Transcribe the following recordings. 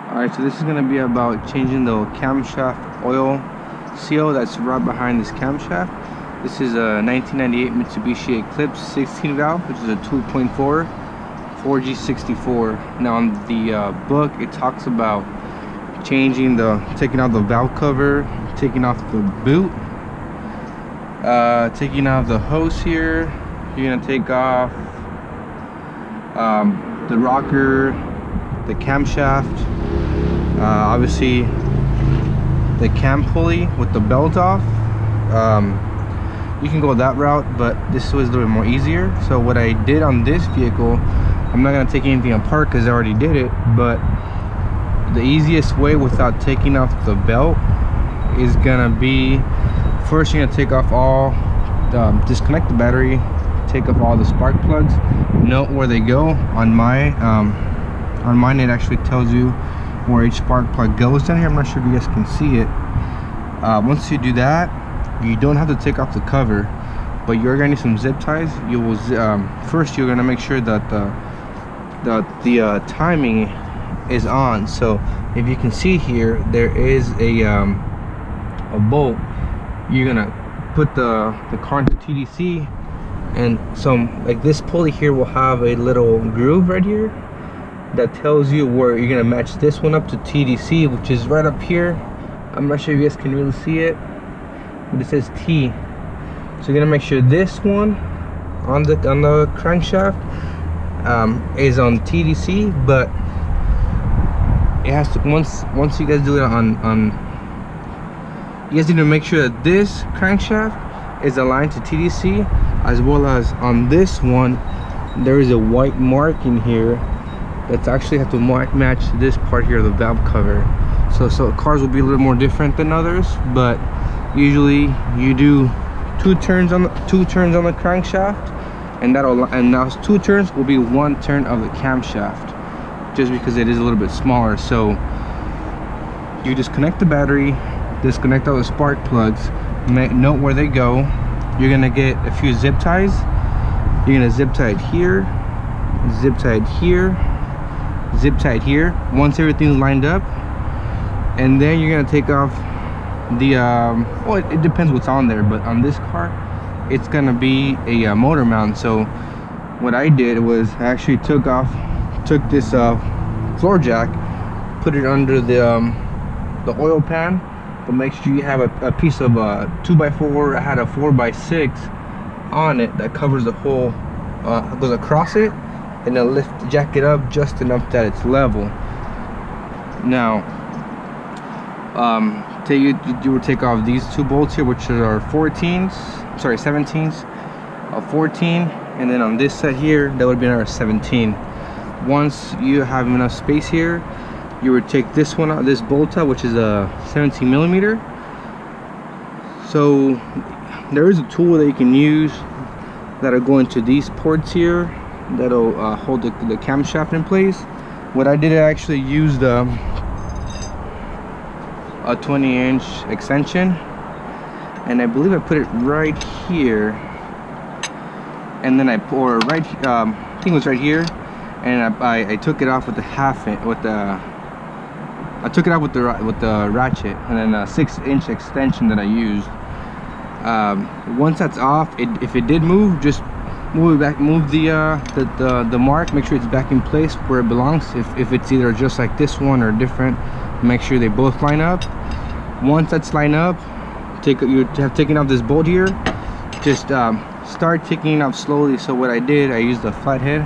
Alright, so this is going to be about changing the camshaft oil seal that's right behind this camshaft. This is a 1998 Mitsubishi Eclipse 16 valve, which is a 2.4 4G64. Now on the book, it talks about taking out the valve cover, taking off the boot, taking out the hose here. You're going to take off the rocker, the camshaft, obviously the cam pulley with the belt off. You can go that route, but this was a little bit more easier. So what I did on this vehicle, I'm not going to take anything apart because I already did it, but the easiest way without taking off the belt is going to be, first you're going to take off all disconnect the battery, take off all the spark plugs, note where they go. On mine it actually tells you where each spark plug goes down here. I'm not sure if you guys can see it. Once you do that, you don't have to take off the cover, but you're gonna need some zip ties. You will first you're gonna make sure that the timing is on. So if you can see here, there is a bolt. You're gonna put the car into TDC, and some like this pulley here will have a little groove right here that tells you where you're gonna match this one up to TDC, which is right up here. I'm not sure if you guys can really see it, but it says T. So you're gonna make sure this one on the crankshaft is on TDC, but it has to once you guys do it on you guys need to make sure that this crankshaft is aligned to TDC, as well as on this one there is a white mark in here that's actually have to match this part here of the valve cover. So cars will be a little more different than others, but usually you do two turns on the crankshaft, and now 2 turns will be 1 turn of the camshaft, just because it is a little bit smaller. So you disconnect the battery, disconnect all the spark plugs, note where they go. You're gonna get a few zip ties. You're gonna zip tie it here, zip tie it here, zip tie it here. Once everything's lined up, and then you're gonna take off the well, it depends what's on there, but on this car it's gonna be a motor mount. So what I did was I actually took this floor jack, put it under the oil pan, but make sure you have a piece of 2x4. I had a 4x6 on it that covers the whole, goes across it, and then jack it up just enough that it's level. Now you would take off these 2 bolts here, which are 17s, 14, and then on this side here that would be another 17. Once you have enough space here, you would take this one out, this bolt out, which is a 17 millimeter. So there is a tool that you can use that'll go into these ports here, that'll hold the camshaft in place. What I did, I actually used a 20-inch extension, and I believe I put it right here, and then I pour right, I think it was right here, and I took it off with the I took it out with the ratchet, and then a 6-inch extension that I used. Once that's off, if it did move, just move it back, move the mark, make sure it's back in place where it belongs. If it's either just like this one or different, make sure they both line up. Once that's lined up, you have taken off this bolt here, just start taking it off slowly. So what I did, I used the flathead.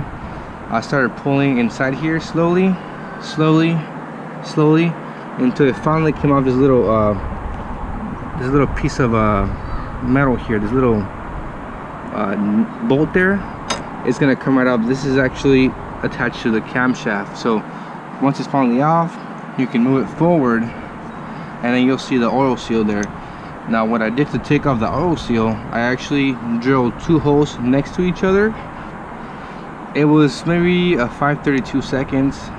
I started pulling inside here slowly until it finally came off this little piece of metal here, this little bolt there. It's gonna come right up. This is actually attached to the camshaft. So once it's finally off, you can move it forward, and then you'll see the oil seal there. Now what I did to take off the oil seal, I actually drilled 2 holes next to each other. It was maybe a 5:32 seconds.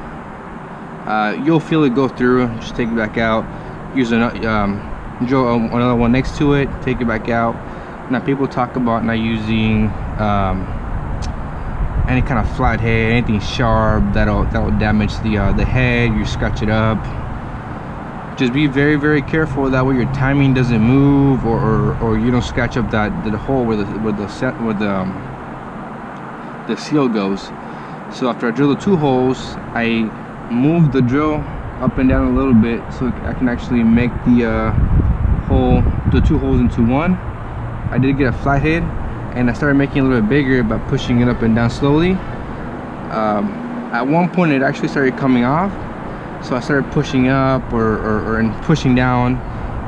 You'll feel it go through. Just take it back out, use another drill another one next to it, take it back out. Now people talk about not using any kind of flathead, anything sharp that'll damage the head. You scratch it up. Just be very, very careful, that way your timing doesn't move, or you don't scratch up the hole where the seal goes. So after I drill the 2 holes, I move the drill up and down a little bit so I can actually make the 2 holes into one. I did get a flathead, and I started making it a little bit bigger by pushing it up and down slowly. At one point it actually started coming off, so I started pushing up and pushing down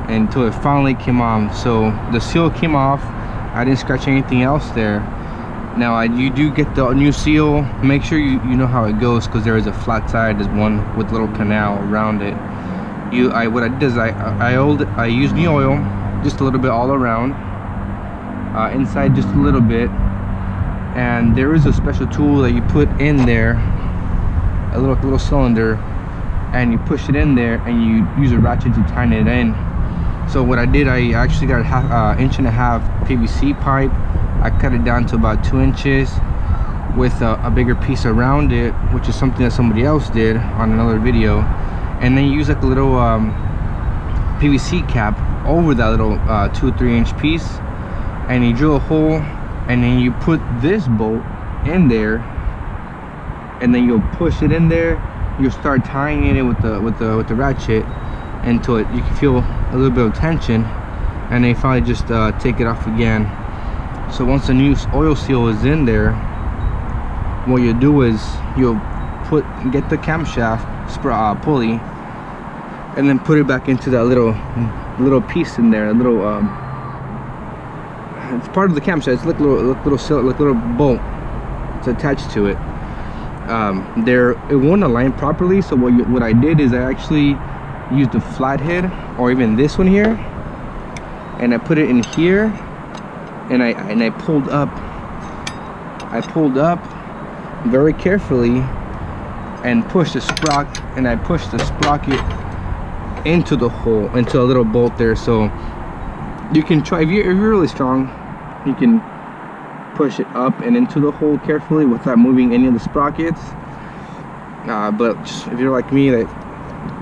until it finally came off. So the seal came off. I didn't scratch anything else there. Now you do get the new seal. Make sure you know how it goes, because there is a flat side. There's one with a little canal around it. What I did is I used new oil, just a little bit all around, inside just a little bit, and there is a special tool that you put in there, a little cylinder, and you push it in there and you use a ratchet to tighten it in. So what I did, I actually got a 1.5 inch PVC pipe. I cut it down to about 2 inches with a bigger piece around it, which is something that somebody else did on another video. And then you use like a little PVC cap over that little 2 or 3 inch piece, and you drill a hole, and then you put this bolt in there, and then you'll push it in there. You'll start tying it with the ratchet until you can feel a little bit of tension, and then finally just take it off again. So once the new oil seal is in there, what you do is you'll get the camshaft pulley, and then put it back into that little piece in there, a little it's part of the camshaft. It's like little bolt. It's attached to it. It won't align properly, so what I did is I actually used a flathead, or even this one here, and I put it in here, and I pulled up very carefully and pushed the sprocket, and I pushed the sprocket into the hole, into a little bolt there. So you can try, if you're really strong, you can push it up and into the hole carefully without moving any of the sprockets. But if you're like me, that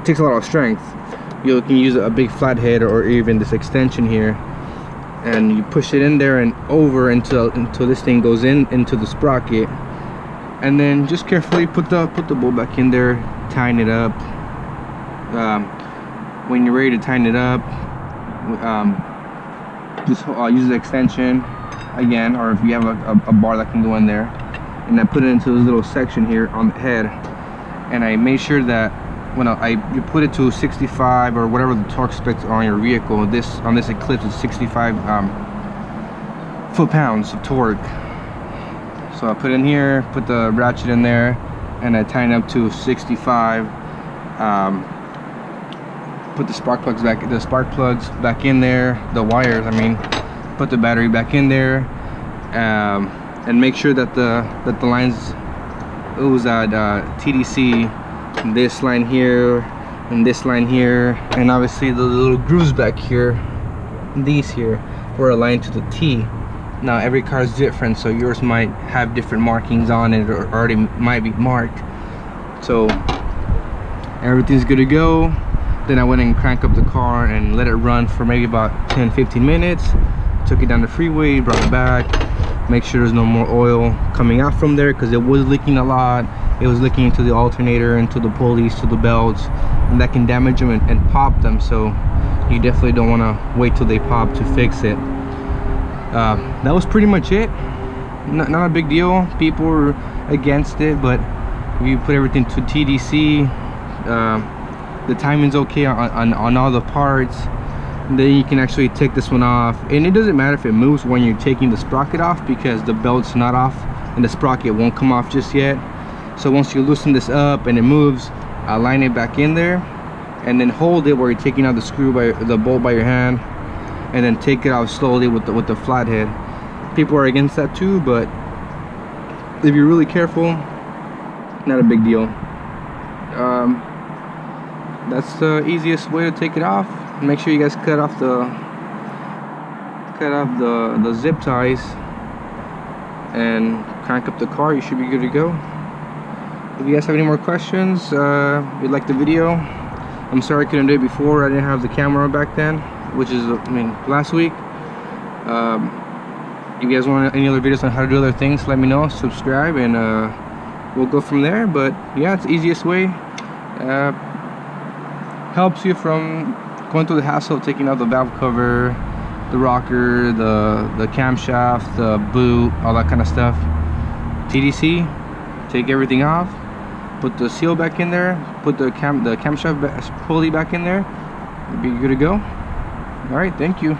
takes a lot of strength, you can use a big flathead or even this extension here, and you push it in there and over until this thing goes into the sprocket, and then just carefully put the bolt back in there, tighten it up. When you're ready to tighten it up, just use the extension again, or if you have a bar that can go in there, and I put it into this little section here on the head, and I made sure that when you put it to 65 or whatever the torque specs are on your vehicle. On this Eclipse is 65 foot-pounds of torque. So I put it in here, put the ratchet in there, and I tighten up to 65. Put the spark plugs back in there, the wires, I mean, put the battery back in there, and make sure that the lines, it was at TDC, this line here and this line here, and obviously the little grooves back here, these here, were aligned to the T. Now every car is different, so yours might have different markings on it, or already might be marked. So everything's good to go. Then I went and cranked up the car and let it run for maybe about 10-15 minutes. Took it down the freeway, brought it back, make sure there's no more oil coming out from there, because it was leaking a lot. It was leaking into the alternator, into the pulleys, to the belts, and that can damage them and pop them. So you definitely don't want to wait till they pop to fix it. That was pretty much it. Not a big deal. People were against it, but if you put everything to TDC, the timing's okay on all the parts, then you can actually take this one off. And it doesn't matter if it moves when you're taking the sprocket off, because the belt's not off and the sprocket won't come off just yet. So once you loosen this up and it moves, line it back in there, and then hold it where you're taking out the bolt by your hand, and then take it out slowly with the flathead. People are against that too, but if you're really careful, not a big deal. That's the easiest way to take it off. Make sure you guys cut off the zip ties and crank up the car, you should be good to go. If you guys have any more questions, if you like the video, I'm sorry I couldn't do it before. I didn't have the camera back then, which is, I mean, last week. If you guys want any other videos on how to do other things, let me know, subscribe, and we'll go from there. But yeah, it's the easiest way. Helps you from going through the hassle of taking out the valve cover, the rocker, the camshaft, the boot, all that kind of stuff. TDC, take everything off, put the seal back in there, put the camshaft pulley back in there, you'll be good to go. All right, thank you.